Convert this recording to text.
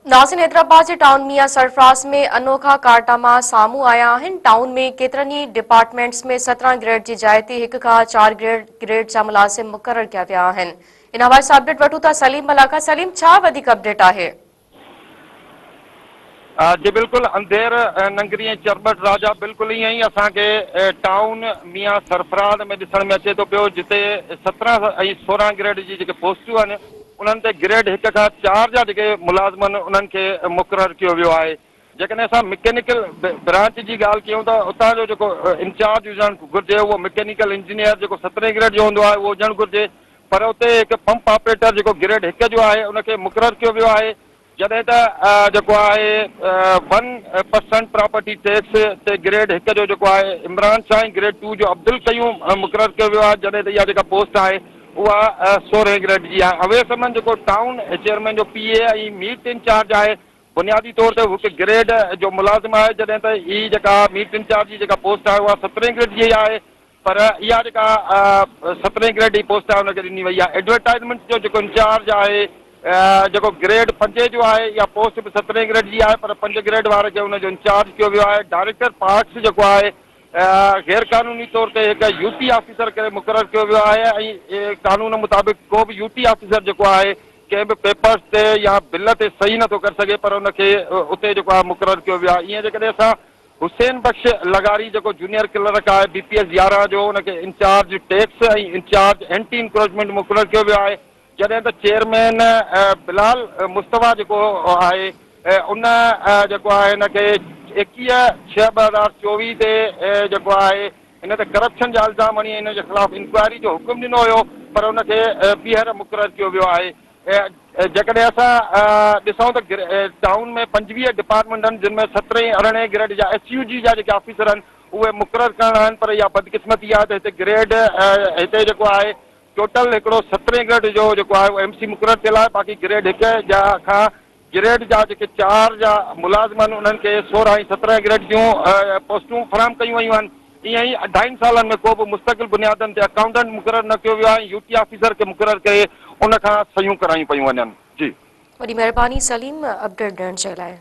नाज़िन हैदराबाद जे town मियां सरफराज में अनोखा कारनामा साम्हूं आया आहिनि। टाउन में केतिरनि ई डिपार्टमेंट्स में 17 ग्रेड जी जाइ ते 1 खां 4 ग्रेड जा मुलाज़िम मुक़रर कया विया आहिनि। इन हवाले सां अपडेट वठूं था सलीम मलाका। सलीम, छा वधीक अपडेट आहे? जी बिल्कुल, अंधेर नंगरी चरबट राजा बिल्कुल ईअं ई असांखे टाउन मियां सरफराज में ॾिसण में अचे थो पियो, जिते 17 ऐं 16 ग्रेड जी जेके पोस्टियूं आहिनि उन्हनि ते ग्रेड 1 खां 4 जा जेके मुलाज़िम उन्हनि खे मुक़ररु कयो वियो आहे। जेकॾहिं असां मैकेनिकल ब्रांच जी ॻाल्हि कयूं त उतां जो जेको इंचार्ज हुजणु घुरिजे उहो मैकेनिकल इंजीनियर जेको 17 ग्रेड जो हूंदो आहे उहो हुजणु घुरिजे, पर उते हिकु पंप ऑपरेटर जेको ग्रेड 1 जो आहे उनखे मुक़ररु कयो वियो आहे। जॾहिं त जेको आहे 1% प्रॉपर्टी टैक्स ते ग्रेड 1 जो जेको आहे इमरान शाह, ग्रेड 2 जो अब्दुल कयूं मुक़ररु कयो वियो आहे। जॾहिं त इहा जेका पोस्ट आहे उहा 16 ग्रेड जी आहे। अवेर समन जेको टाउन चेयरमैन जो PA ऐं मीट इंचार्ज आहे, बुनियादी तौर ते हिकु ग्रेड जो मुलाज़िम आहे, जॾहिं त हीअ जेका मीट इंचार्ज जी जेका पोस्ट आहे उहा 17 ग्रेड जी आहे। पर इहा जेका 17 ग्रेड जी पोस्ट आहे हुनखे ॾिनी वई आहे। एडवर्टाइज़मेंट जो जेको इंचार्ज आहे जेको ग्रेड 5 जो आहे, इहा पोस्ट बि 17 ग्रेड जी आहे, पर 5 ग्रेड वारे खे हुनजो इंचार्ज कयो वियो आहे। डायरेक्टर पार्क्स जेको आहे गैर कानूनी तौर ते हिकु UT ऑफिसर करे मुक़ररु कयो वियो आहे ऐं कानून मुताबिक़ को बि UT ऑफिसर जेको आहे कंहिं बि पेपर्स ते या बिल ते सही नथो करे सघे, पर हुनखे उते जेको आहे मुक़ररु कयो वियो आहे। ईअं जेकॾहिं असां हुसैन बख्श लगारी जेको जूनियर क्लर्क आहे BPS 11 जो, हुनखे इंचार्ज टैक्स ऐं इंचार्ज एंटी इंक्रोचमेंट मुक़ररु कयो वियो आहे। जॾहिं त चेयरमैन बिलाल मुस्तफ़ा जेको आहे उन जेको आहे हिनखे 21/6/2024 ते जेको आहे हिन ते करप्शन जा इल्ज़ाम हणी हिन जे ख़िलाफ़ इंक्वायरी जो हुकुम ॾिनो हुयो, पर हुनखे ॿीहर मुक़ररु कयो वियो आहे। जेकॾहिं असां ॾिसूं त टाउन में 25 डिपार्टमेंट आहिनि, जिन में 17 अरिड़हं ग्रेड जा SUG जा जेके ऑफिसर आहिनि उहे मुक़ररु करणा आहिनि, पर इहा बदकिस्मती आहे त हिते ग्रेड हिते जेको आहे टोटल हिकिड़ो 17 ग्रेड जो जेको आहे उहो MC मुक़ररु थियल आहे। बाक़ी ग्रेड 1 जा खां ग्रेड जा जेके 4 जा मुलाज़िम आहिनि उन्हनि खे 16 ऐं 17 ग्रेड जूं पोस्टूं फराहम कयूं वयूं आहिनि। ईअं ई 2.5 सालनि में को बि मुस्तक़िल बुनियादनि ते अकाउंटेंट मुक़ररु न कयो वियो आहे। UT ऑफिसर खे मुक़ररु करे उन खां सयूं करायूं पयूं वञनि। जी, वॾी महिरबानी सलीम अपडेट ॾियण जे लाइ।